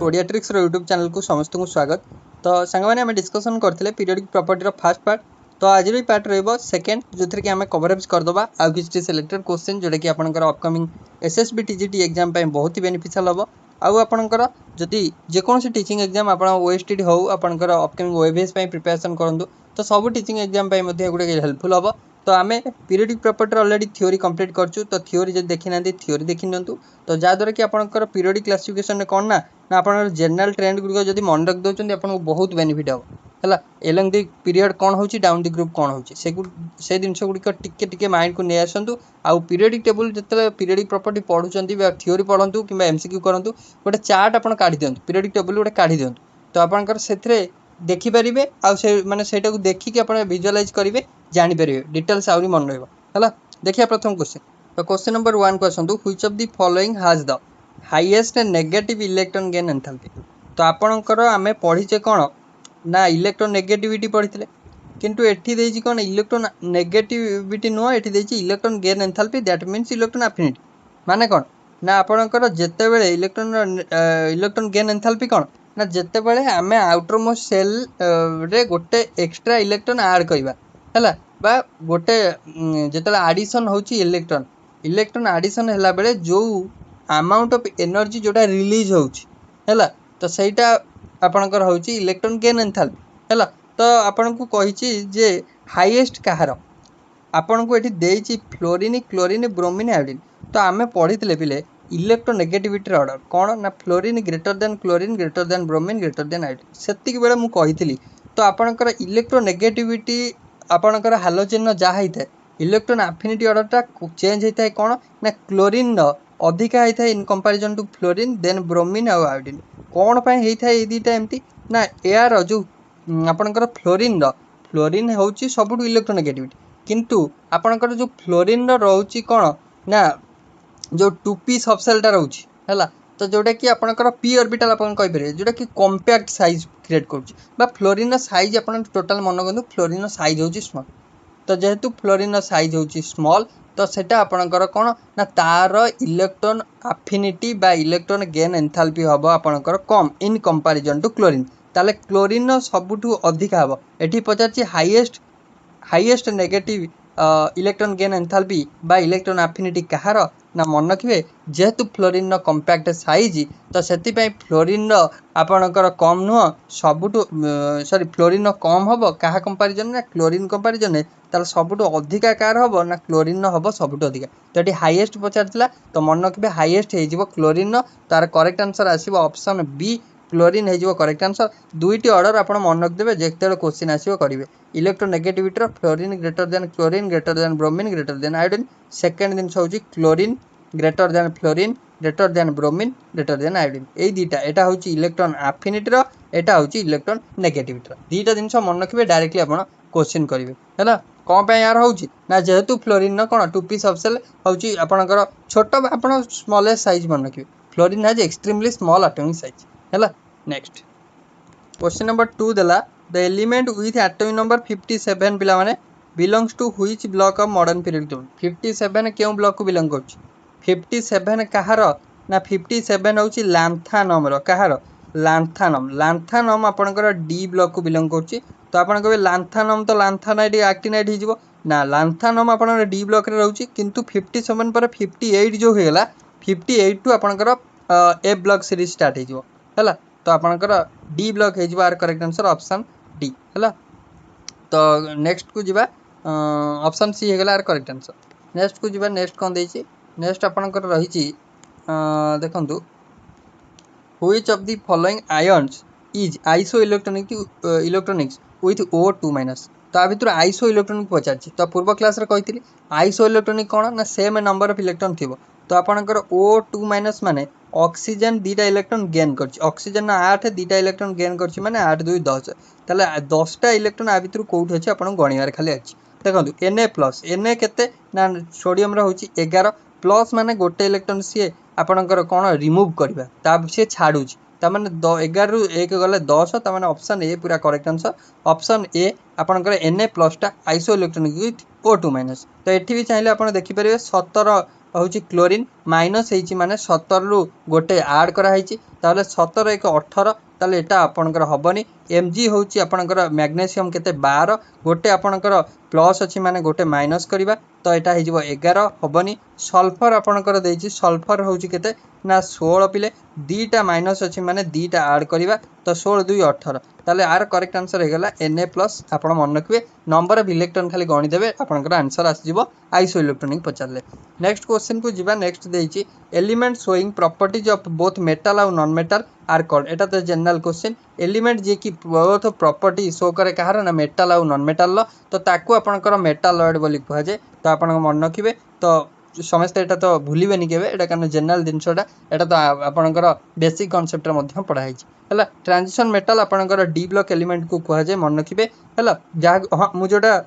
Odia tricks YouTube channel को समस्त को स्वागत। तो सांग मैंने आम डिस्कसन करते पीरियडिक प्रॉपर्टी फास्ट पार्ट। तो आज भी पार्ट रहा सेकेंड जो थी आम कवरेज करदे आउ कि सिलेक्टेड क्वेश्चन जोटा कि आपंकर अपकमिंग एसएसबी टीजीटी एग्जाम बहुत ही बेनिफिशियल हम। आउ आपंकर जदि जेकोसी टीचिंग एग्जाम आप ओएसटीडी हो आपंकर अपकमिंग ओएबीएस प्रिपरेशन करूँ तो सब टीचिंग एग्जाम गोटे हेल्पफुल हम। तो आम periodic property already theory complete करचु। तो थ्योरी जब देखी ना थ्योरी देखी नियंतु तो जहाँद्वारा कि आपंकर पीरियडिक क्लासिफिकेशन में कौन ना आप जनरल ट्रेंड गुड़िक जब मन रखी दौरान आपको बहुत बेनिफिट हम है। एलंग दि पीरियड कौन हो डाउन दि ग्रुप कौन हो से जिनस गुड़िक टिके माइंड को नहीं आसतु। आउ पीरियडिक टेबुल जो पीरियडिक प्रॉपर्टी पढ़ुं थ्योरी पढ़ु कि एमसीक्यू करूँ गोटे चार्ट आप काढ़ी दिंतु पीरियडिक टेबुल गोटे काढ़ी दिंतु तो आपंकर से देखिपारे आईटा को देखिए आप विजुअलाइज करेंगे जानीपर डिटेल्स आहरी मन रहा। देखिए प्रथम क्वेश्चन। तो क्वेश्चन नंबर 1 को आसतु which of the following has the highest negative electron gain enthalpy. तो आपणकर आम पढ़ीचे कौन ना इलेक्ट्रॉन नेगेटिविटी पढ़ी किंतु एठी देछि कौन इलेक्ट्रॉन नेगेटिविटी नुह एठी देछि electron gain enthalpy that means electron affinity माने कौन ना आपणकर जेतेबेले इलेक्ट्रॉन गेन एंथैल्पी कौन ना जेतेबेले आम आउटर मोस्ट सेल रे गोटे एक्स्ट्रा इलेक्ट्रॉन ऐड करबा हैला बा गोटे जेतेबेले एडिशन होछि इलेक्ट्रॉन एडिशन हैला बेले जो अमाउंट ऑफ एनर्जी जोटा रिलीज होछि हैला तो सेटा आपणकर होछि इलेक्ट्रॉन गेन एंथैल्पी हैला। तो आपन को कहिछि जे हाईएस्ट कहार आपन को एठी देछि फ्लोरीन क्लोरीन ब्रोमीन आयोडीन। तो आमे पढ़ितले पिले इलेक्ट्रोनेगेटिविटी ऑर्डर कौन ना fluorine greater than chlorine greater than bromine greater than iodine सेतिक बेले मु कहितली। तो आपणकर इलेक्ट्रोनेगेटिविटी आपणकर हालोजेन जहाँ होता इलेक्ट्रॉन एफिनिटी ऑर्डरटा चेंज होता है कौन ना क्लोरीन अधिका होता है इन comparison to fluorine then bromine आउ आयोडीन कौन पाई होता है दुईटा एमती ना एयर जो आपणकर फ्लोरीन होची सबुठु इलेक्ट्रोनेगेटिविटी किंतु आपणकर जो फ्लोरीन रोची कौन ना जो 2p सबसेलटा रोची हैला। तो जोटा कि आपणकर पी ऑर्बिटल आपन कहि परिबे जोटा कि कॉम्पैक्ट साइज क्रिएट करूची बा फ्लोरीन साइज आपन टोटल मन करु फ्लोरीन साइज होची स्मॉल। तो जेहेतु फ्लोरीन साइज होची स्मॉल तो सेटा आपणकर कौन ना तार इलेक्ट्रॉन एफिनिटी बा इलेक्ट्रॉन गेन एंथैल्पी हबो आपणकर कम इन कंपैरिजन टू क्लोरीन। ताले क्लोरीन सबुठु अधिक हम एठी पचारछि highest negative electron gain enthalpy बा इलेक्ट्रॉन एफिनिटी कहार ना मन रखिए जेहेतु फ्लोरीन कंपैक्ट साइज तो सेति पई फ्लोरीन आपणकर कम नुह सबुठु सॉरी फ्लोरीन कम हम कहा कंपैरिजन ना क्लोरीन कंपैरिजन ताले सबुठु अधिका कार हम ना क्लोरीन हम सबुठु अधिका। तो ये हाईएस्ट पचारथिला तो मन रखिए हाईएस्ट हो क्लोरीन तार करेक्ट आंसर आसीबो ऑप्शन बी क्लोरीन हो करेक्ट आंसर। दुईटी ऑर्डर आप मन रखिदेवे जिते क्वेश्चन आसो करेंगे electronegativity fluorine greater than chlorine greater than bromine greater than iodine second जिनस हूँ chlorine greater than fluorine greater than bromine greater than iodine यही दुईटा एटा हूँ इलेक्ट्रॉन एफिनिटी एटा हूँ इलेक्ट्रॉन नेगेटिविटी दुईटा जिनस मन रखिए डायरेक्टली आप क्वेश्चन करेंगे है कौन पे यार होची ना जेहेतु फ्लोरीन कौन 2p सबसेल होची आपनकर छोट आप स्मॉलेस्ट साइज मन रखिए fluorine has extremely small atomic size है। नेक्स्ट क्वेश्चन नंबर 2 देला the element with atomic number 57 पिला माने belongs to which block of modern period table 57 केउ ब्लॉक को बिलोंग करछ 57 कहार ना 57 होची लैंथानम रो कहार लैंथानम आपनकर डी ब्लॉक को बिलोंग करछ। तो आपन कहबे लैंथानम तो लैंथानाइट एक्टिनाइट हिजबो ना लैंथानम आपनकर डी ब्लॉक रे रहउची किंतु 57 पर 58 जो हेला 58 टू आपनकर ए ब्लॉक सीरीज स्टार्ट हिजबो हैला। तो आपनकर डी ब्लॉक हिजबो आर करेक्ट आंसर ऑप्शन डी हैला। तो नेक्स्ट को जिबा ऑप्शन सी हे गेला आर करेक्ट आंसर। नेक्स्ट को जिबा नेक्स्ट कोन देछि नेक्स्ट आपनकर रहिछि देखंतु which of the following ions is iso electronics with O2-। तो आ भितर आइसो इलेक्ट्रॉनिक पचारछि। तो पूर्व क्लास रे कहितली आइसो इलेक्ट्रॉनिक कोन ना सेम नंबर ऑफ इलेक्ट्रॉन थिबो। तो आपनकर O2- माने ऑक्सीजन दुईटा इलेक्ट्रॉन गेन करछि ऑक्सीजन 8 दुईटा इलेक्ट्रॉन गेन करछि माने 8 2 10 ताले 10टा इलेक्ट्रॉन आ भितर कोउठ अछि आपन गणियार खाली अछि। देखंतु Na केते ना सोडियम रो होछि 11 प्लस माने गोटे इलेक्ट्रॉन सी आपनकर कोन रिमूव करबा ता से छाडुछि ता माने 11 रु 1 गले 10 ता माने ऑप्शन ए पूरा करेक्ट आंसर ऑप्शन ए आपनकर Na+ टा आइसो इलेक्ट्रॉनिक विथ O2-। तो एठी भी चाहिले आपन देखि परिबे 17 होछि क्लोरीन माइनस होइछि माने 17 रु गोटे ऐड करा होइछि ताले 17 एक 18 ताले एटा आपनकर हबनी Mg होउछि आपनकर मैग्नीशियम केते 12 गोटे आपनकर प्लस अछि माने गोटे माइनस करिबा तो एटा हे जिवो 11 हबनी सल्फर आपनकर देइछि सल्फर होउछि केते ना 16 पिले दीटा माइनस अछि माने दीटा ऐड करिबा तो 16 2 18 ताले आर करेक्ट आंसर हे गेला Na+ आपण मन रखिबे नंबर ऑफ इलेक्ट्रॉन खाली गणि देबे आपनकर आंसर आसी जिवो आइसो इलेक्ट्रॉनिक पचारले नेक्स्ट क्वेश्चन को जिबा नेक्स्ट देइछि element showing properties of both metal और नॉन मेटल आर कॉल्ड एटा तो जनरल क्वेश्चन एलिमेंट जे कि बोथ प्रॉपर्टी शो करे कहार ना मेटल और नॉन मेटल लो तो ताकू आपनकर मेटालॉइड बोली कहै जे तो आपण मन रखिबे तो समस्त एटा तो भूलिबेनी केबे एटा कारण जनरल जिंसोटा एटा तो आपनकर बेसिक कांसेप्ट रे मध्य पढ़ा है हला ट्रांजिशन मेटल आपनकर डी ब्लॉक एलिमेंट को कहै जे मन रखिबे हला जा हां मु जोटा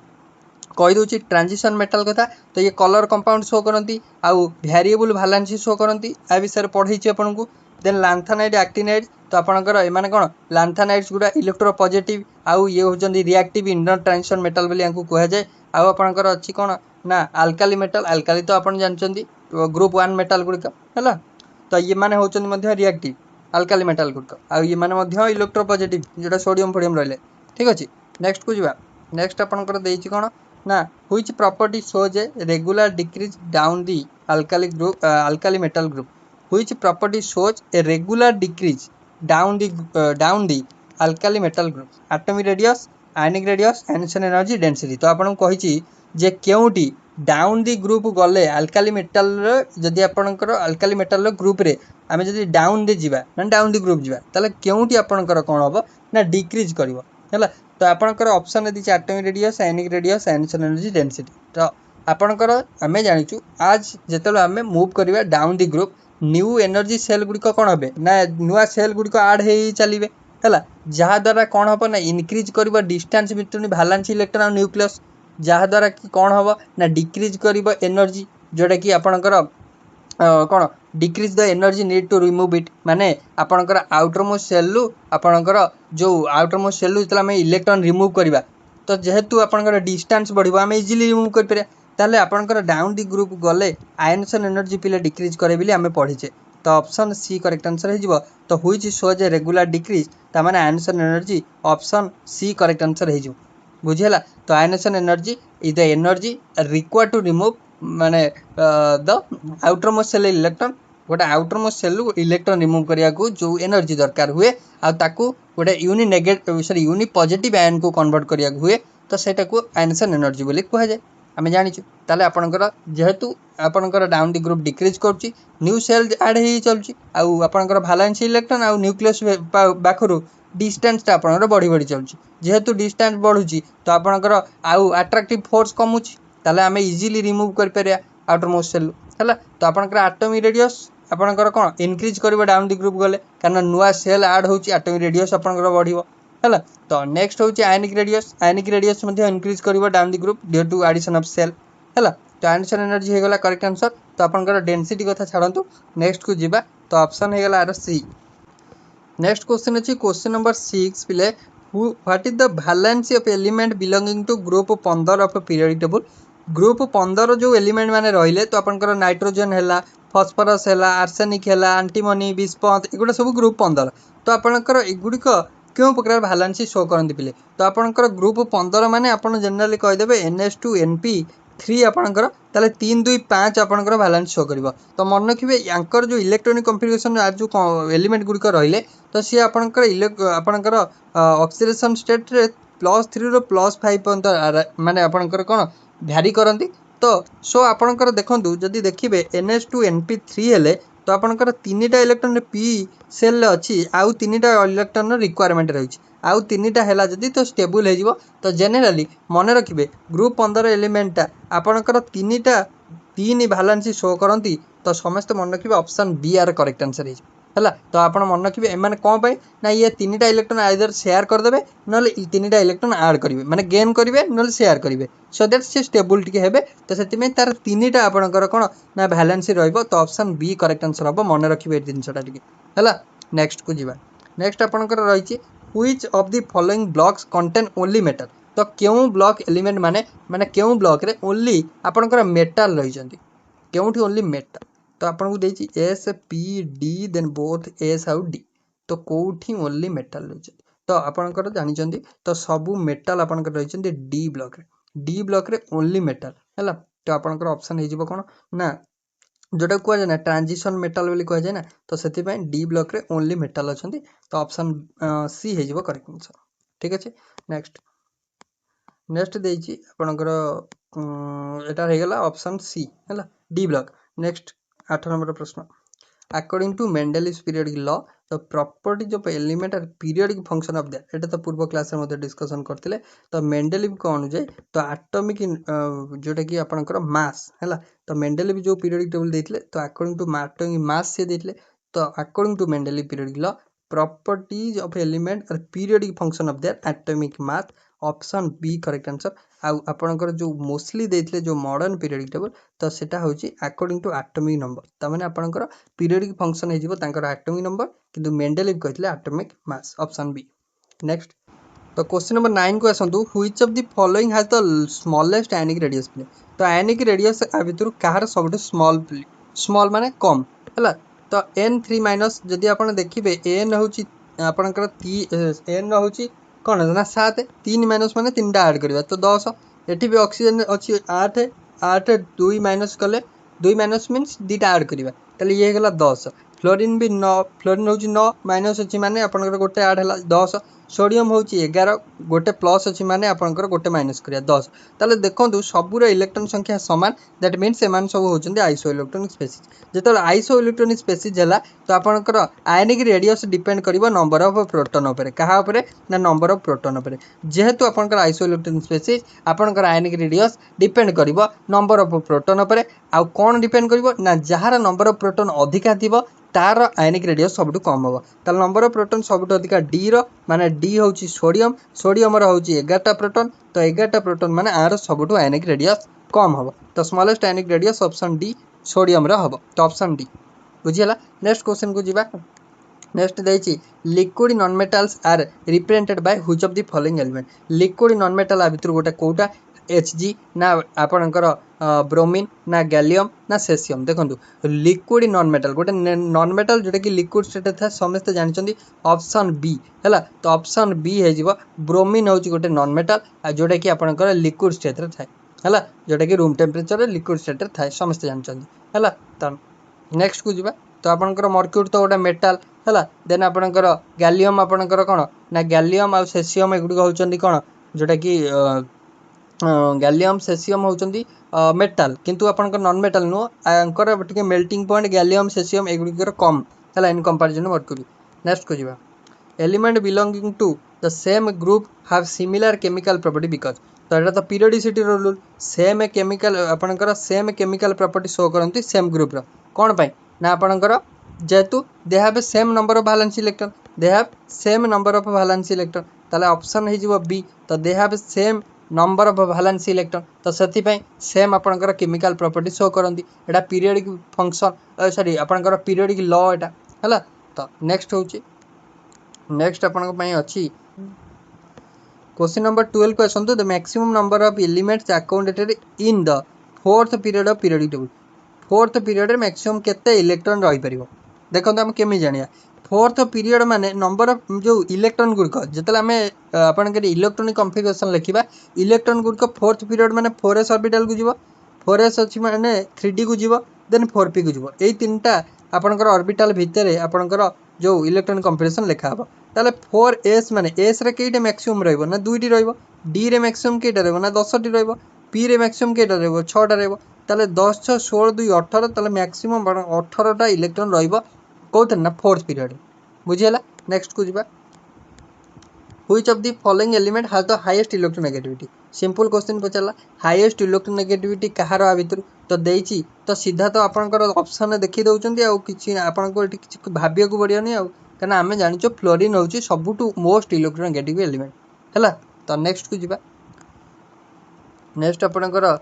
कहि दूची ट्रांजिशन मेटल कथा तो ये कलर कंपाउंड शो करंती आउ वेरिएबल वैलेंसी शो करंती आ विषय पढ़ई छी आपन को देन लैंथेनाइड एक्टिनाइड तो आपनकर ए माने कोन लैंथेनाइड्स गुडा इलेक्ट्रोपॉजिटिव आउ ये होजंदी रिएक्टिव इंटर ट्रांजिशन मेटल बोली यांकु कहै जाय आउ आपनकर अछि कोन ना अल्काली मेटल अल्काली तो आपन जानचंदी ग्रुप 1 मेटल गुडका हला तो ये माने होचंदी मध्ये रिएक्टिव अल्काली मेटल गुडका आउ ये माने मध्ये इलेक्ट्रोपॉजिटिव जेटा सोडियम फोडियम रहले ठीक अछि नेक्स्ट को जिबा नेक्स्ट आपनकर देइछि कोन ना which property shows a regular decrease down the alkali metal group which property shows a regular decrease down the alkali metal group atomic radius ionic radius and energy density तो आपन कहि छी जे केउटी down the group गले alkali metal रो जदी आपनकर alkali metal रो group रे आमे जदी डाउन दे जिबा ना डाउन दी ग्रुप जिबा तले केउटी आपनकर कोन हबो ना डिक्रीज करबो हैला तो आपनकर option the atomic radius ionic radius and energy density तो आपनकर आमे जानिचु आज जेतलो आमे मूव करबा down the group new energy shell गुडी को कोन होबे ना नुवा सेल गुडी को ऐड हेई चलीबे हैला जहा द्वारा कोन हबो ना इंक्रीज करबा डिस्टेंस बिटवीन वैलेंस इलेक्ट्रॉन और न्यूक्लियस जहा द्वारा कि कोन हबो ना डिक्रीज करबा एनर्जी जोडा कि आपनकर कोन decrease the energy need to remove it माने आपनकर आउटर मोस्ट सेल लु आपनकर जो आउटर मोस्ट सेल लु जतला में इलेक्ट्रॉन रिमूव करबा तो जेहेतु आपनकर डिस्टेंस बढ़िबा हम इजीली रिमूव कर पारे ताले आपनकर डाउन दी ग्रुप गले आयनसन एनर्जी पिले डिक्रीज करे बिली हमें पढिचे तो ऑप्शन सी करेक्ट आंसर हे जिवो तो which shows a regular decrease ता माने ionisation energy option C correct answer हे जिवो बुझियला तो ionisation energy is the energy required to remove माने the outermost shell electron गोटे outermost shell electron remove करिया को जो एनर्जी दरकार हुए आ ताकू गोटे uninegative sorry unipositive ion को कन्वर्ट करिया हुए तो सेटा को आयनसन एनर्जी बोली कहै जाय आमे जानिछु ताले आपनकर जेहेतु आपनकर डाउन दी ग्रुप डिक्रीज करछि न्यू सेल ऐड हे चलछि आ आपनकर वैलेंस इलेक्ट्रॉन आ न्यूक्लियस बाखरु डिस्टेंस ता आपनकर बढ़ी बढ़ी चलछि जेहेतु डिस्टेंस बढ़ुछि तो आपनकर आ अट्रैक्टिव फोर्स कमुछि ताले आमे इजीली रिमूव कर परिया आउटर मोस्ट सेल हला तो आपनकर एटॉमिक रेडियस आपनकर कोन इंक्रीज करबा डाउन दी ग्रुप गले कारण नुवा सेल ऐड होछि एटॉमिक रेडियस आपनकर बढ़िबो हला तो नेक्स्ट होछि आयनिक रेडियस मध्ये इंक्रीज करबा down the group due to addition of shell हला तो आयनिक एनर्जी हे गला करेक्ट आंसर तो आपनकर डेंसिटी कथा छाडंतु नेक्स्ट को जिबा तो ऑप्शन हे गला आर सी नेक्स्ट क्वेश्चन अछि क्वेश्चन नंबर 6 पिले what is the valency of element belonging to group 15 of periodic table group 15 जो एलिमेंट माने रहिले तो आपनकर नाइट्रोजन हैला फॉस्फोरस हैला आर्सेनिक हैला एंटीमनी बिस्पत एगुडा सब ग्रुप 15 तो आपनकर एगुडी को क्यों प्रकार वैलेंसी शो करंती पिले तो आपनकर ग्रुप 15 माने आपन जनरली कहि देबे NH2NP3 आपनकर ताले 3 2 5 आपनकर वैलेंस शो करबो तो मन रखिबे यांकर जो इलेक्ट्रॉनिक कॉन्फ़िगरेशन आज जो एलिमेंट गुडी को रहिले तो सी आपनकर ऑक्सीडेशन स्टेट रे +3 रो +5 पर्यंत माने आपनकर कोन भ्यारी करंती तो सो आपनकर देखंतु जदी देखिबे NH2NP3 हेले तो आपनकर 3टा इलेक्ट्रॉन p सेल अछि आउ 3टा इलेक्ट्रॉन रिक्वायरमेंट रहिछि आउ 3टा हैला जदी तो स्टेबल हे जिवो तो जनरली मन रखिबे ग्रुप 15 एलिमेंट आपनकर 3 वैलेंसी शो करंती तो समस्त मन रखिबे ऑप्शन बी आर करेक्ट आंसर हे हला तो आपण मन रखिबे ए माने कोन पय ना ये 3टा इलेक्ट्रॉन आइदर शेयर कर देबे नले 3टा इलेक्ट्रॉन ऐड करिवे माने गेन करिवे नले शेयर करिवे सो दैट से स्टेबल टिके हेबे तो सेति में तार 3टा आपनकर कोन ना वैलेंसी रहइबो तो ऑप्शन बी करेक्ट आंसर हबो मन रखिबे दिनसटा टिके हला नेक्स्ट को जिबा नेक्स्ट आपनकर रहिछि which of the following blocks contain only metal तो केउ ब्लॉक एलिमेंट माने केउ ब्लॉक रे ओनली आपनकर मेटल रहि जंती केउठी ओनली मेटल तो आपको देती S P D then both S आउ डी तो कौटी ओनली मेटाल रही तो आपंकर जानते तो सबू मेटाल आपंकर रही डी ब्लॉक रे ओनली मेटाल है तो आपंकर ऑप्शन हो कौन ना जोटा कहुए ना ट्रांजिशन मेटाल बोली कहुए ना तो से डी ब्लॉक रे ओनली मेटाल अच्छा तो ऑप्शन सी हो करेक्ट आंसर ठीक अच्छे नेक्स्ट देती आपणकर एटार हो गला ऑप्शन सी है डी ब्लॉक नेक्स्ट 8 नंबर प्रश्न according to Mendeleev's periodic law the properties of element are periodic function of that एटा तो पूर्व क्लास रे मध्ये डिस्कशन करथिले तो मेंडेलिव को अनुଯାयୀ तो एटॉमिक जोटा कि आपनकर मास हैला तो मेंडेलिव जो पीरियोडिक टेबल देथिले तो अकॉर्डिंग टू एटॉमिक मास से देथिले तो according to Mendeleev periodic law properties of element are periodic function of their atomic mass option B correct answer आपणकर जो मोस्टली देथिले जो मॉडर्न पीरियोडिक टेबल तो सेटा होची अकॉर्डिंग टू एटॉमिक नंबर तमाने आपणकर पीरियोडिक फंक्शन हे जिवो तांकर एटॉमिक नंबर किंतु मेंडेलिव कहथिले atomic mass option B next तो क्वेश्चन नंबर 9 को आसंतु which of the following has the smallest ionic radius प्ले तो आयनिक रेडियस आ भितर काहर सबटु स्मॉल माने कम हला तो n3 माइनस जदि आपण देखिबे n होची आपणकर n होची कौन ना 7 3 माइनस माने 3टा ऐड करबा तो 10 एठी भी ऑक्सीजन अछि 8 8 2 माइनस कले 2 माइनस मीन्स 2टा ऐड करबा तले ये गला 10 फ्लोरीन भी 9 फ्लोरीन होची 9 माइनस अछि माने आपनकर गोटे ऐड हला 10 सोडियम होची 11 गोटे प्लस अछि माने आपनकर गोटे माइनस करिया 10 तले देखंतु सबुर इलेक्ट्रॉन संख्या समान दैट मीन्स एमान सब होचंदी आइसो इलेक्ट्रॉनिक स्पेसीज जेतल आइसो इलेक्ट्रॉनिक स्पेसीज हला तो आपनकर आयनिक रेडियस डिपेंड करिवो नंबर ऑफ प्रोटॉन ऊपर कहा ऊपर ना नंबर ऑफ प्रोटॉन ऊपर जेहेतु आपनकर आइसो इलेक्ट्रॉनिक स्पेसीज आपनकर आयनिक रेडियस डिपेंड करिवो नंबर ऑफ प्रोटॉन ऊपर आ कोन डिपेंड करिवो ना जहार नंबर ऑफ प्रोटॉन अधिका थिबो तार आयनिक रेडियस सबटु कम होबो ताल नंबर ऑफ प्रोटॉन सबटु अधिका डी रो माने डी होची सोडियम सोडियम रो होची 11टा प्रोटॉन तो 11टा प्रोटॉन माने आर सबटु आयनिक रेडियस कम होबो तो smallest ionic radius option D sodium रो होबो तो ऑप्शन डी बुझियला नेक्स्ट क्वेश्चन को जिबा नेक्स्ट देछि liquid non metals are represented by which of the following element liquid non metal आ भितर गोटे कोटा Hg ना आपणकर ब्रोमीन ना गैलियम ना सेसियम देखंतु लिक्विड नॉन मेटल गोटे नॉन मेटल जोटा कि लिक्विड स्टेट था समस्त जानछंदी ऑप्शन बी हैला तो ऑप्शन बी हे जिवो ब्रोमीन होची गोटे नॉन मेटल आ जोटा कि आपणकर लिक्विड स्टेट रे थाए हैला जोटा कि रूम टेम्परेचर रे लिक्विड स्टेट रे थाए समस्त जानछंदी हैला तो नेक्स्ट को जिबा तो आपणकर मर्क्यूरी तो गोटे मेटल हैला देन आपणकर गैलियम आपणकर कोन ना गैलियम आ सेसियम एगुडी होचंदी कोन जोटा कि गैलियम सेसियम होचंदी मेटल किंतु आपनकर नॉन मेटल नो अंकर टिके मेल्टिंग पॉइंट गैलियम सेसियम एगुडी कम हैला इन कंपैरिजन मर्क्यूरी नेक्स्ट को जिबा element belonging to the same group have similar chemical property because तो एटा तो पीरियोडिसिटी रूल सेम केमिकल आपनकर सेम केमिकल प्रॉपर्टी शो करंती सेम ग्रुप रो कोन पई ना आपनकर जेतु they have same number of valence electron they have same number of valence electron ताले ऑप्शन हे जिवो बी तो दे have same number of valence electron तो सेति पई सेम आपनकर केमिकल प्रॉपर्टी शो करंती एटा पीरियोडिक फंक्शन सॉरी आपनकर पीरियोडिक लॉ एटा हला तो नेक्स्ट होची नेक्स्ट आपन पई अछि क्वेश्चन नंबर 12 को आसंतु the maximum number of elements accounted in the fourth period of periodic table fourth period रे मैक्सिमम केते इलेक्ट्रॉन रही परिबो देखंतु हम केमि जानिया फोर्थ पीरियड माने नंबर ऑफ जो इलेक्ट्रॉन गुड़क जितले आम आपन इलेक्ट्रॉनिक कॉन्फ़िगरेशन लिखा इलेक्ट्रॉन गुड़क फोर्थ पीरियड माने 4s ऑर्बिटल को जीव 4s अच्छी माने 3d को जीव देन 4p को जीव यही तीनटा आपनकर ऑर्बिटल भितर आपनकर जो इलेक्ट्रॉनिक कॉन्फ़िगरेशन लिखा हबो ताले 4s माने s रे केइटे मैक्सिमम रहइबो ना 2टी रहइबो d रे मैक्सिमम केइटा रहइबो ना 10टी रहइबो p रे मैक्सिमम केइटा रहइबो 6टा रहइबो ताले 10 6 16 2 18 ताले मैक्सिमम 18टा इलेक्ट्रॉन रहइबो कोथन ना फोर्थ पीरियड बुझियला नेक्स्ट को जिबा which of the following element has the highest electronegativity simple question पचला हाईएस्ट इलेक्ट्रोनेगेटिविटी कहार आ भितर तो देइची तो सीधा तो आपनकर ऑप्शन देखि दउचंदी आ किछि आपनको एठी किछि भाबिया को पड़ियोनी आ कना हमें जानिचो फ्लोरीन होची सबटू मोस्ट इलेक्ट्रोनेगेटिव एलिमेंट हैला तो नेक्स्ट को जिबा नेक्स्ट आपनकर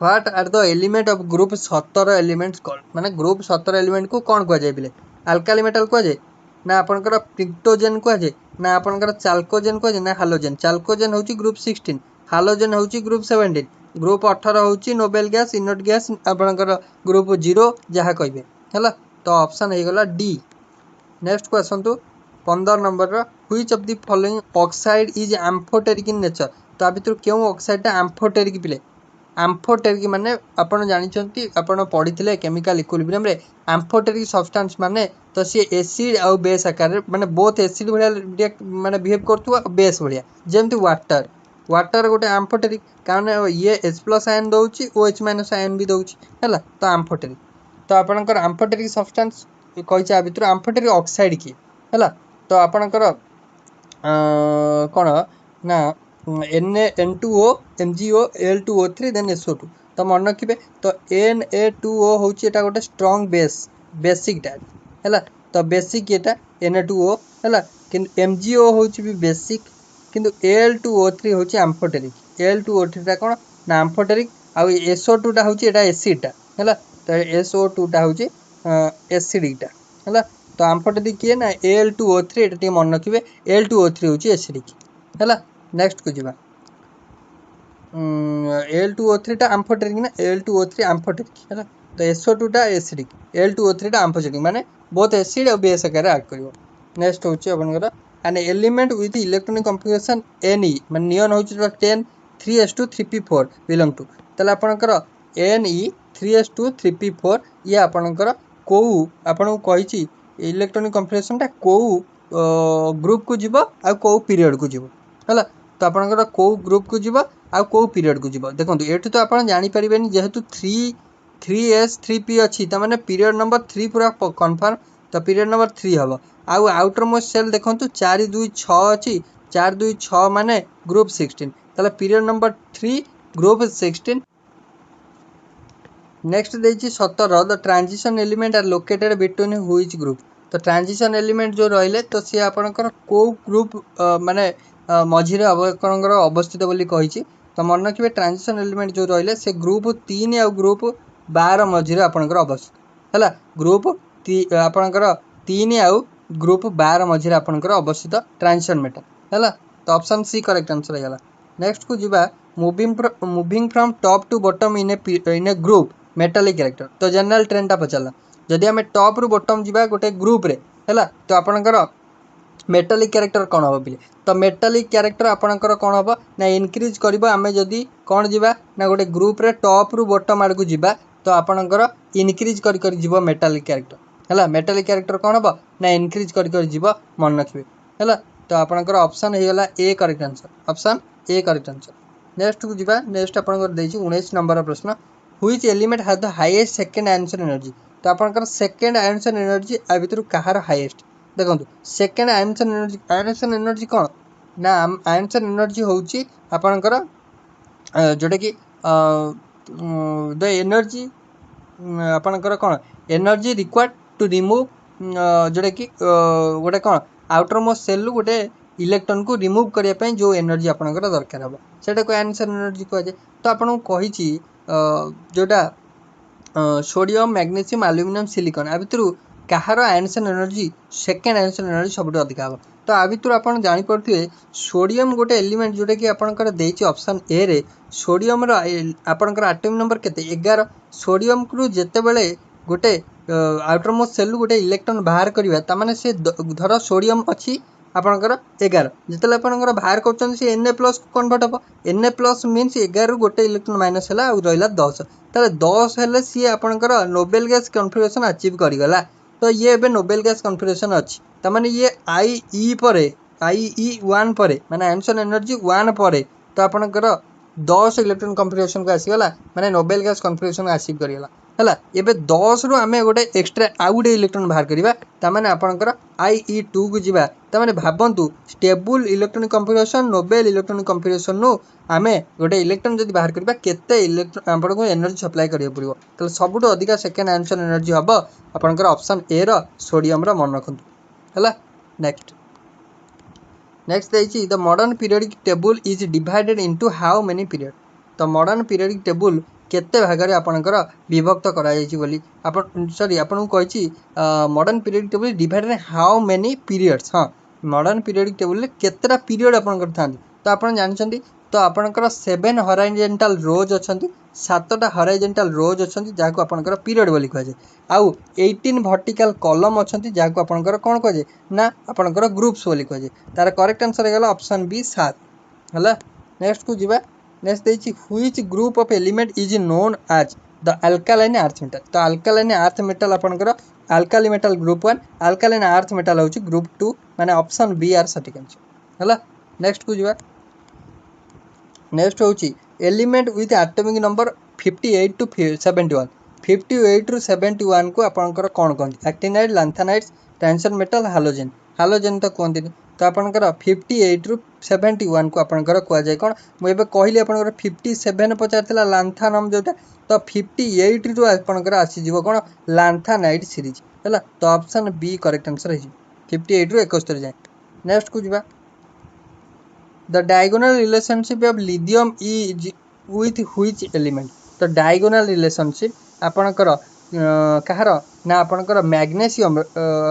what are the element of group 17 elements called माने ग्रुप 17 एलिमेंट को कोन को जाय बिले अल्काली मेटल को जाय ना आपनकर पिक्टोजेन को जाय ना आपनकर चाल्कोजेन को जाय ना हालोजेन चाल्कोजेन होची ग्रुप 16 हालोजेन होची ग्रुप 17 ग्रुप 18 होची नोबेल गैस इनर्ट गैस आपनकर ग्रुप 0 जहा कहबे है। तो ऑप्शन हो गला डी। नेक्स्ट को आसतु 15 number which of the following oxide is amphoteric in nature. तो भितर क्यों ऑक्साइडटा एम्फोटेरिक पिले। एम्फोटेरिक माने आपण जानिछंती आपण पढ़िथिले केमिकल इक्विलिब्रियम रे एम्फोटेरिक सब्सटेंस माने तो सी एसिड आउ बेस आकार माने बोथ एसिड भलिया रिएक्ट माने बिहेव करतु बेस भलिया जेमति वाटर। वाटर गोटे एम्फोटेरिक कारण ये H+ आयन दउची OH- आयन भी दउची हैला। तो एम्फोटेरिक तो आपणकर एम्फोटेरिक सब्सटेंस कहिचा भितर एम्फोटेरिक ऑक्साइड की हैला। तो आपणकर कोन ना Na N2O MgO Al2O3 then SO2 तो मन रखिए। तो Na2O होची एटा गोटे स्ट्रांग बेसिक टा हैला। तो बेसिक एटा Na2O हैला किंतु MgO होची भी बेसिक किंतु Al2O3 होची एम्फोटेरिक। Al2O3 टा कोन ना एम्फोटेरिक आ SO2 टा होची एटा एसिड टा हैला। तो SO2 टा होची एसिडिक टा हैला। तो एम्फोटेरिक किए ना Al2O3 एटा टी मन रखिए। Al2O3 होची एसिडिक हैला। नेक्स्ट को जीवा Al2O3 टा एम्फोटेरिक ना Al2O3 एम्फोटेरिक हैला। तो SO2 टा एसिडिक Al2O3 टा एम्फोटेरिक माने बोथ एसिड और बेस आकार ऐड करिवो। नेक्स्ट होची आपनकर an element with electronic configuration Ne माने नियॉन होची 10 3s2 3p4 बिलोंग टू तले आपनकर Ne 3s2 3p4 ये आपनकर को आपन कहिची इलेक्ट्रॉनिक कॉन्फ़िगरेशन टा को ग्रुप को जीवो आ को पीरियड को जीवो हैला। तो आपनकर को ग्रुप को जीवो आ को पीरियड को जीवो। देखंतु एठु तो आपन जानि परिबेनी जेहेतु 3s 3p अछि त माने पीरियड नंबर 3 पूरा कंफर्म। तो पीरियड नंबर 3 हबो। आउ आउटर मोस्ट सेल देखंतु 4 2 6 अछि 4 2 6 माने ग्रुप 16 तले पीरियड नंबर 3 ग्रुप 16। नेक्स्ट देछि 17 the transition element are located between which group. तो ट्रांजिशन एलिमेंट जो रहिले तो सी आपनकर को ग्रुप माने मझिरे आपनकर अवस्थित बोली कहिछि। तो मन रखिबे ट्रांजिशन एलिमेंट जो रहिले से ग्रुप 3 आ ग्रुप 12 मझिरे आपनकर अवस्थित हैला। ग्रुप आपनकर 3 आ ग्रुप 12 मझिरे आपनकर अवस्थित ट्रांजिशन मेटल हैला। तो ऑप्शन सी करेक्ट आंसर हैला। नेक्स्ट को जीवा moving from top to bottom in a group metallic character. तो जनरल ट्रेंड टा पचाला जदि आम टॉप रु बॉटम जीवा गोटे ग्रुप रे हैला। तो आपनकर मेटालिक कैरेक्टर कौन हम पे। तो मेटालिक कैरेक्टर आपनकर कौन हम ना इनक्रीज करबो आमे जदि कौन जीवा ना गोटे ग्रुप रे टॉप रु बॉटम आड़ को जीवा तो आपनकर इनक्रीज कर जीवो मेटालिक कैरेक्टर हैला। मेटालिक कैरेक्टर कौन हम ना इनक्रीज कर जीवो मन रखिबे हैला। तो आपनकर ऑप्शन हे गला A correct answer. Option A correct answer. Next को जीवा नेक्स्ट आपनकर देछि 19 नंबर प्रश्न which element has the highest second answer energy. तो आपनकर सेकंड आंसर एनर्जी आ भितर कहार हाईएस्ट देखंतु सेकंड आंसर एनर्जी कौन ना आंसर एनर्जी होची आपनकर जोटा कि द एनर्जी आपनकर कौन एनर्जी रिक्वायर्ड टू रिमूव जोटा कि गोटे कौन आउटर मोस्ट सेल गोटे इलेक्ट्रॉन को रिमूव करने पे जो एनर्जी आपनकर दरकार हम सेटा को आंसर एनर्जी कह जाए। तो आपन कहिची जोटा सोडियम मैग्नीशियम एल्युमिनियम सिलिकॉन आ भितर कहार answer energy second answer energy सब अधिक हम। तो आ भितर आपन जानि पड़थिबे सोडियम गोटे एलिमेंट जोटा कि आपनकर देछि ऑप्शन ए रे सोडियम रो आपनकर एटॉमिक नंबर केते 11। सोडियम को जेते बेले गोटे आउटर मोस्ट सेल गोटे इलेक्ट्रॉन बाहर करबा त माने से धर सोडियम अछि आपनकर 11 जेतेले आपनकर बाहर करछन से Na+ को कन्वर्ट हो Na+ मींस 11 रु गोटे इलेक्ट्रॉन माइनस हला आ रहिला 10 ताले 10 हेले सी आपनकर नोबेल गैस कॉन्फिगरेशन अचीव करि गला। तो ये एबे नोबेल गैस कॉन्फिगरेशन अछि त माने ये IE परे IE1 परे माने आंसर एनर्जी 1 परे तो आपनकर 10 इलेक्ट्रॉन कॉन्फिगरेशन को आसी गला माने नोबेल गैस कॉन्फिगरेशन अचीव करि गला हैला। एबे 10 रु आमे गोटे एक्स्ट्रा आ गोटे इलेक्ट्रॉन बाहर करिबा त माने आपनकर IE2 को जिबा त माने भाबंतु stable electronic configuration noble electronic configuration नु आमे गोटे इलेक्ट्रॉन जदि बाहर करिबा केते इलेक्ट्रॉन आपन को एनर्जी सप्लाई करियो पड़िबो त सबुटो अधिका सेकंड आंसर एनर्जी हबो आपनकर ऑप्शन ए रो सोडियम रो मन रखंतु हैला। नेक्स्ट देछि the modern periodic table is divided into how many period. तो मॉडर्न पीरियोडिक टेबल केते भागरे आपनकर विभक्त करा जायछि बोली आपन सॉरी आपन को कहिछि modern periodic table divided in how many periods. हां मॉडर्न पीरियोडिक टेबल ले केतेटा पीरियड आपनकर थांती। तो आपन जानछंती तो आपणकर 7 हॉरिजॉन्टल रोज अछंती 7टा हॉरिजॉन्टल रोज अछंती जाको आपणकर पीरियड बोली कह जाय आउ 18 वर्टिकल कॉलम अछंती जाको आपणकर कोन कह जाय ना आपणकर ग्रुप्स बोली कह जाय तार करेक्ट आंसर हेगला ऑप्शन बी 7 हला नेक्स्ट को जीवा नेक्स्ट देछि which group of element is known as the alkaline earth metal तो अल्कालाइन अर्थ मेटल आपणकर alkali metal group 1 alkaline earth metal होछि ग्रुप 2 माने ऑप्शन बी आर सटीक आंसर हला नेक्स्ट को जीवा नेक्स्ट होची element with atomic number 58 to 71 58 रु 71 को आपनकर कोन कहନ୍ତି actinide lanthanides tension metal halogen halogen तो कहନ୍ତି तो आपनकर 58 रु 71 को आपनकर कोआ जाय कोन मु एबे कहली आपनकर 57 पचारथिला लैंथानम जोटा तो 58 रु आपनकर आसी जीवो कोन लैंथेनाइड सीरीज हला तो ऑप्शन बी करेक्ट आंसर है 58 रु 71 जाय नेक्स्ट को जीवा The diagonal relationship of lithium is with which element? तो diagonal relationship आपनकर कहार ना आपनकर मैग्नेशियम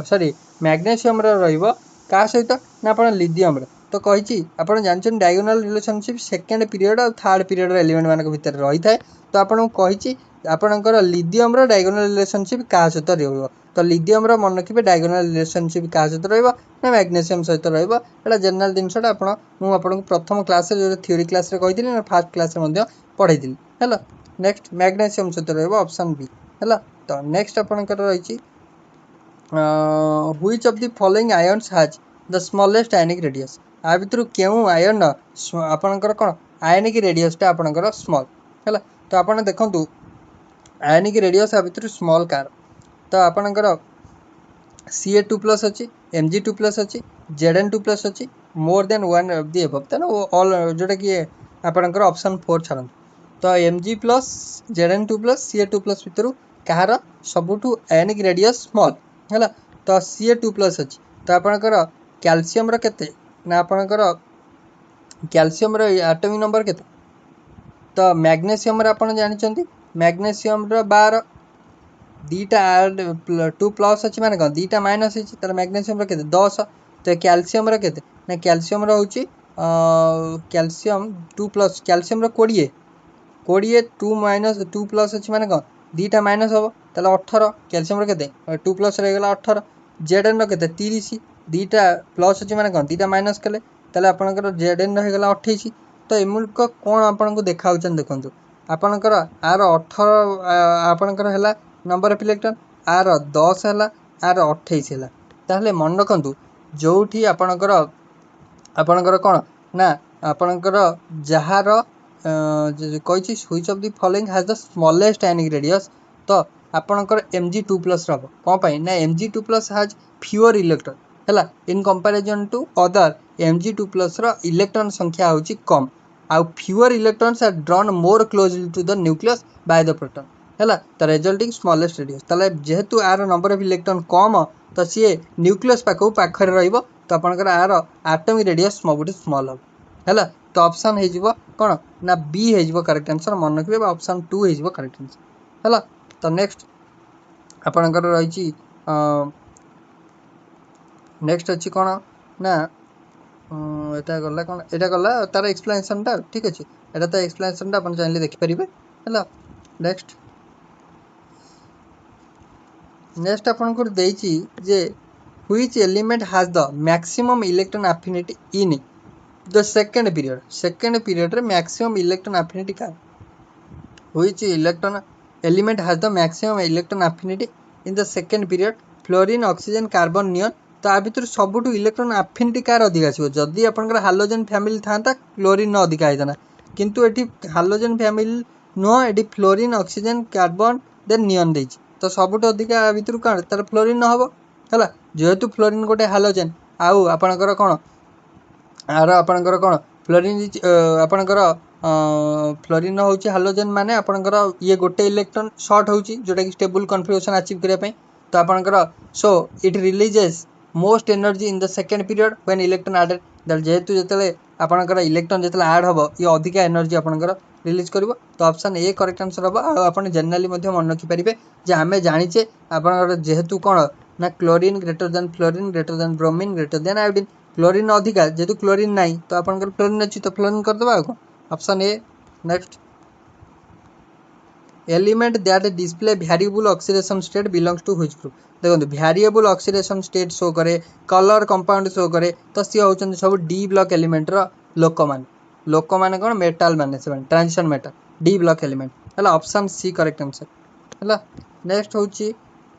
सॉरी मैग्नेशियम रो रहइबो का सहित ना आपन लिथियम रो तो कहिची आपन जानछन डायगोनल रिलेशनशिप सेकंड पीरियड और थर्ड पीरियड रो एलिमेंट मानक भीतर रही थाए तो आपन कहिची आपनकर लिथियम रो डायगोनल रिलेशनशिप का सहित रहइबो तो लिथियम रो मन रखिबे डायगोनल रिलेशनशिप का सहित रहइबो ना मैग्नेशियम सहित रहइबो एटा जनरल दिनसटा आपन मु आपन प्रथम क्लास रे जो थ्योरी क्लास रे कहिदिनी ना फर्स्ट क्लास रे मध्ये पढाइदिनी हेलो नेक्स्ट मैग्नेशियम सहित रहइबो ऑप्शन बी हेलो तो नेक्स्ट आपनकर रहिची which of the following ions has the smallest ionic radius आ भितर केउ आयन आपनकर कोन आयनिक रेडियस ता आपनकर स्मॉल हैला तो आपन देखंतु आयनिक रेडियस आ भितर स्मॉल कार तो आपनकर Ca2+ अछि Mg2+ अछि Zn2+ अछि more than one of the above तनो ऑल जोटा कि आपनकर ऑप्शन 4 छरन तो Mg+ Zn2+ Ca2+ भितर कहार सबुठु आयनिक रेडियस स्मॉल हैला तो Ca2+ अछि तो आपनकर कैल्शियम रो केते ना आपनकर कैल्शियम रो एटॉमिक नंबर केते तो मैग्नेशियम रो आपन जानि चंती मैग्नेशियम रो 12 दीटा 2+ अछि माने कोन दीटा माइनस अछि त मैग्नेशियम रो केते 10 तो कैल्शियम रो केते ना कैल्शियम रो होची कैल्शियम 2+ कैल्शियम रो 20 20 2 - 2+ अछि माने कोन दीटा माइनस हो तले 18 कैल्शियम रो केते 2+ रह गेला 18 Zn रो केते 30 दीटा प्लस अछि माने कोन दीटा माइनस कले तले आपनकर Zn रह गेला 28 तो एमुलक कोन आपन को देखाउचन देखंतु आपनकर आर 18 आपनकर हला नंबर ऑफ इलेक्ट्रॉन आर 10 हला आर 28 हला ताहले मन रखंतु जोठी आपनकर कोन ना आपनकर जहार कहिछि which of the following has the smallest ionic radius तो आपनकर Mg2+ रहबो कोन पई ना Mg2+ हैज फ्यूअर इलेक्ट्रॉन हला in comparison to other Mg2+ रो इलेक्ट्रॉन संख्या होछि कम आउ fewer electrons are drawn more closely to the nucleus by the proton हला त रिजल्टिंग स्मॉलेस्ट रेडियस तले जेहेतु आर नंबर ऑफ इलेक्ट्रॉन कम तो सी न्यूक्लियस पाखरे रहइबो तो आपनकर आर एटॉमिक रेडियस सबुठ स्मॉल हो हला तो ऑप्शन हे जिवो कोन ना बी हे जिवो करेक्ट आंसर मन रखिबे ऑप्शन 2 हे जिवो करेक्ट आंसर हला तो नेक्स्ट आपनकर रहिछि नेक्स्ट अछि कोन ना एटा गला कोन एटा गला तार एक्सप्लेनेशन ता ठीक अछि एटा त एक्सप्लेनेशन ता अपन चाहले देखि परिबे हला नेक्स्ट नेक्स्ट अपन को देछि जे which element has the maximum electron affinity in the second period रे मैक्सिमम इलेक्ट्रॉन एफिनिटी का which electron element has the maximum electron affinity in the second period fluorine oxygen carbon neon तो आ भितर सबुठु electron affinity car अधिक आसीबो जदी आपनकर halogen family थांता chlorine न अधिक आइदना किंतु एठी हालोजन फैमिली नो एठी फ्लोरीन ऑक्सीजन कार्बन देन नियन देछि तो सबुठु अधिक आ भितर का तार फ्लोरीन न हबो हला जेहेतु फ्लोरीन गोटे हालोजन आउ आपनकर कोन आर आपनकर कोन फ्लोरीन आपनकर फ्लोरीन होची हालोजन माने आपनकर ये गोटे इलेक्ट्रॉन शॉर्ट होची जोटा कि स्टेबल कन्फिगरेशन अचीव करिया पई तो आपनकर so it releases most energy in the second period when electron added that जेहेतु जतले आपनकर इलेक्ट्रॉन जतले ऐड हबो ये अधिक एनर्जी आपनकर रिलीज करबो तो ऑप्शन ए करेक्ट आंसर हबो आ आपन जनरली मध्ये मन रखि परिबे जे हमें जानिचे आपनकर जेहेतु कोन ना chlorine greater than bromine greater than iodine chlorine अधिका जेहेतु क्लोरीन नाही तो आपनकर फ्लोरीन अछि तो फ्लोरीन कर दबा को option A. Next element that display variable oxidation state belongs to which group. देखो वेरिएबल ऑक्सीडेशन स्टेट शो करे कलर कंपाउंड शो करे तो सी होचंदी सब डी ब्लॉक एलिमेंट रो लोक माने कोन मेटल माने से transition metal D block element हला ऑप्शन सी करेक्ट आंसर हला। नेक्स्ट होची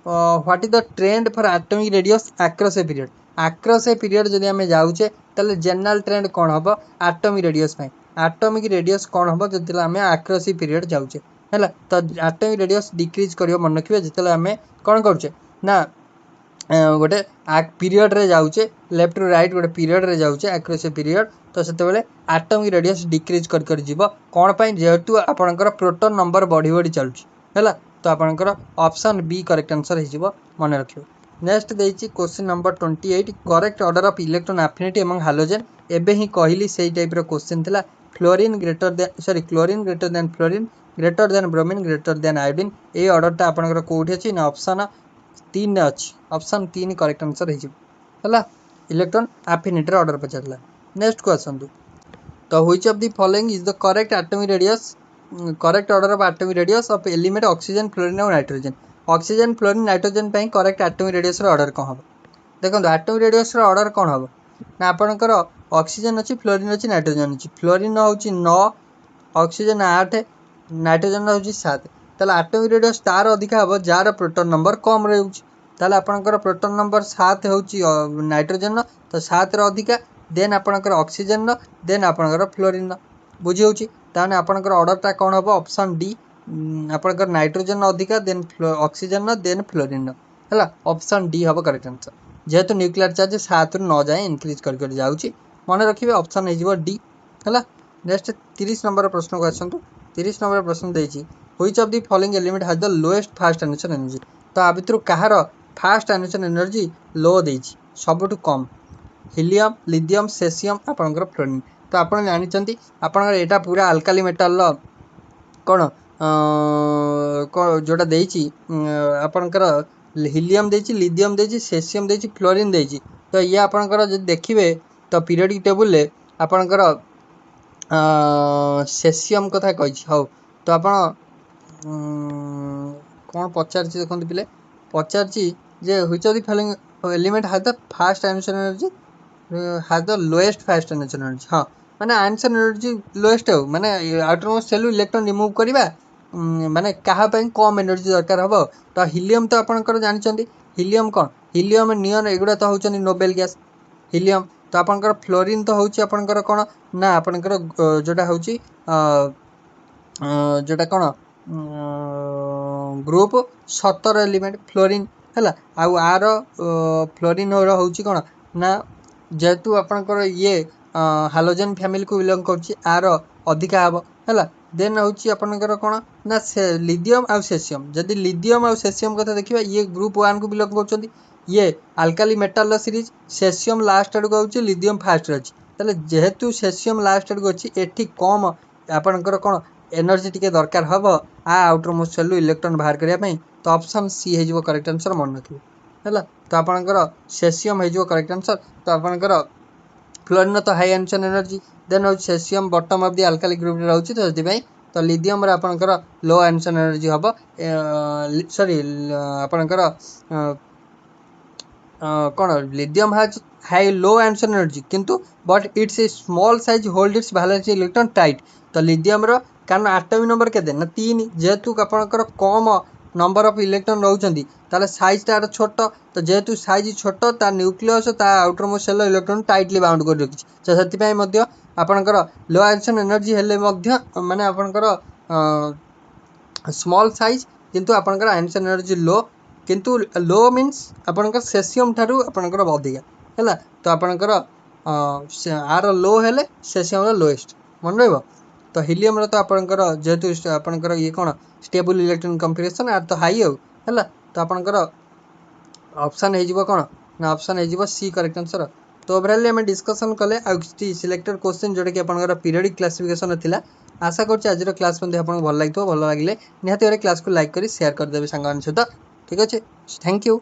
what is the trend for atomic radius across a period जदि हमें जाउचे तले जनरल ट्रेंड कोन हबो एटॉमिक रेडियस कोन हबो जदि हमें अक्रॉस ए पीरियड जाउचे है तो एटॉमिक रेडियस डिक्रीज करियो मन रखिबे जितले हमें कोन करूचे ना गोटे पीरियड रे जाउचे लेफ्ट टू राइट गोटे पीरियड रे जाउचे अक्रॉस ए पीरियड तो सेते बेले एटॉमिक रेडियस डिक्रीज कर जीवो कोन पई जेतु आपनकर प्रोटॉन नंबर बढ़ी बढ़ी चलुची हैला तो आपनकर ऑप्शन बी करेक्ट आंसर हे जीवो मन रखियो। नेक्स्ट देइची question number 28 correct order of electron affinity among hydrogen एबे ही कहली सेही टाइप रो क्वेश्चन थिला chlorine greater than fluorine greater than bromine greater than iodine ए ऑर्डरटा आपनकर कोठी अछि ना ऑप्शन 3 अछि ऑप्शन 3 करेक्ट आंसर हे हला इलेक्ट्रॉन एफिनिटी ऑर्डर पचरला। नेक्स्ट क्वेश्चन तो which of the following is the correct atomic radius correct order of atomic radius of element oxygen fluorine और नाइट्रोजन ऑक्सीजन फ्लोरीन नाइट्रोजन पई correct atomic radius रो order कोन हबो देखो atomic radius रो order कोन हबो ना आपनकर ऑक्सीजन अछि फ्लोरीन अछि नाइट्रोजन अछि फ्लोरीन होची 9 ऑक्सीजन 8 नाइट्रोजन होची 7 ताले एटॉमिक रेडियस तार अधिक हबो जार प्रोटॉन नंबर कम रहउची ताले आपनकर प्रोटॉन नंबर 7 होची नाइट्रोजन तो 7 रो अधिक देन आपनकर ऑक्सीजन देन आपनकर फ्लोरीन बुझी होची ताने आपनकर ऑर्डरटा कोन हबो ऑप्शन डी आपनकर नाइट्रोजन अधिक देन ऑक्सीजन देन फ्लोरीन हला ऑप्शन डी हबो करेक्ट आंसर जेहेतु न्यूक्लियर चार्ज 7 रु 9 जाए इंक्रीज कर जाउची मन रखिबे ऑप्शन हे जीवो डी हला। नेक्स्ट 30 नंबर प्रश्न को आसंतु 30 नंबर प्रश्न देइची which of the following element has the lowest fast transition energy तो आ भितरु कहार फास्ट ट्रांजिशन एनर्जी लो देइची सबटु कम हीलियम लिथियम सेसियम आपनकर फ्लोरीन तो आपन जानि चंती आपनकर एटा पूरा अल्काली मेटल कोन जोटा देइची आपनकर हीलियम देइची लिथियम देइची सेसियम देइची फ्लोरीन देइची तो ये आपनकर जे देखिबे तो पीरियोडिक टेबल ले आपनकर सेसियम कथा कहिछि हो तो आपण कोन पचारछि देखंतु पिले पचारछि जे which of the following element has the fast transition energy has the lowest fast transition energy हां माने आंसर एनर्जी लोएस्ट हो माने आउटरमोस्ट सेल इलेक्ट्रॉन रिमूव करिबा माने कहा पई कम एनर्जी दरकार हबो तो हीलियम तो आपनकर जानिचंदी हीलियम कोन हीलियम नियन एगुडा तो होचनी नोबेल गैस हीलियम तो आपनकर फ्लोरीन तो होची आपनकर कोन ना आपनकर जोटा होची जोटा कोन ग्रुप 17 एलिमेंट फ्लोरीन हला आउ आर फ्लोरीन होची कोन ना जेतु आपनकर ये हाइड्रोजन फैमिली को बिलोंग करची आर अधिक हबो हला देन होची आपनकर कोन ना लिथियम आ सेसियम जदी लिथियम आ सेसियम कथा देखिबा ये ग्रुप 1 को बिलोंग करचंदी ये alkali metal series caesium last आड़ को होची लिथियम फास्ट अछि तले जेहेतु सेसियम लास्ट आड़ को अछि एठी कम आपनकर कोन एनर्जी टिके दरकार हबो आ आउटर मोस्ट सेल इलेक्ट्रॉन बाहर करिया पई तो ऑप्शन सी हे जिवो करेक्ट आंसर मन रखिबो हला तो आपनकर सेसियम हे जिवो करेक्ट आंसर तो आपनकर फ्लोरीन तो हाई एनर्जी एनर्जी देन हो cesium bottom of the alkali group रे रहउची तो जति पई तो लिथियम रे आपनकर लो एनर्जी एनर्जी हबो सॉरी आपनकर कोन lithium has high low energy energy किंतु but it's a small size hold its valence electron tight तो लिथियम रो कारण एटॉमिक नंबर केते ना 3 जेतु आपनकर कम नंबर ऑफ इलेक्ट्रॉन रहउचंदी ताले साइज तार छोट तो जेतु साइज छोट ता न्यूक्लियस ता outer most shell electron tightly bound कर रखिछ तो सेति पई मध्ये आपनकर लो एनर्जी हेले मध्ये माने आपनकर स्मॉल साइज किंतु आपनकर एनर्जी लो किंतु लो मीन्स आपनकर सेसियम थारु आपनकर अधिक हैला तो आपनकर आर लो हेले सेसियम रो लोएस्ट मन रहबो तो हीलियम रो तो आपनकर जेतु आपनकर ये कोन स्टेबल इलेक्ट्रॉन कॉन्फिगरेशन आर तो हाई हो हैला तो आपनकर ऑप्शन हे जिवो कोन ना ऑप्शन हे जिवो सी करेक्ट आंसर। तो ओवरऑल हम डिस्कशन कले आ सिलेक्टेड क्वेश्चन जोटा कि आपनकर पीरियोडिक क्लासिफिकेशन थिला आशा करछि आज क्लास मध्ये आपन भल लागितो भल लागिले निहाती क्लास को लाइक करी शेयर कर देबे संग सहित ठीक अछि थैंक यू।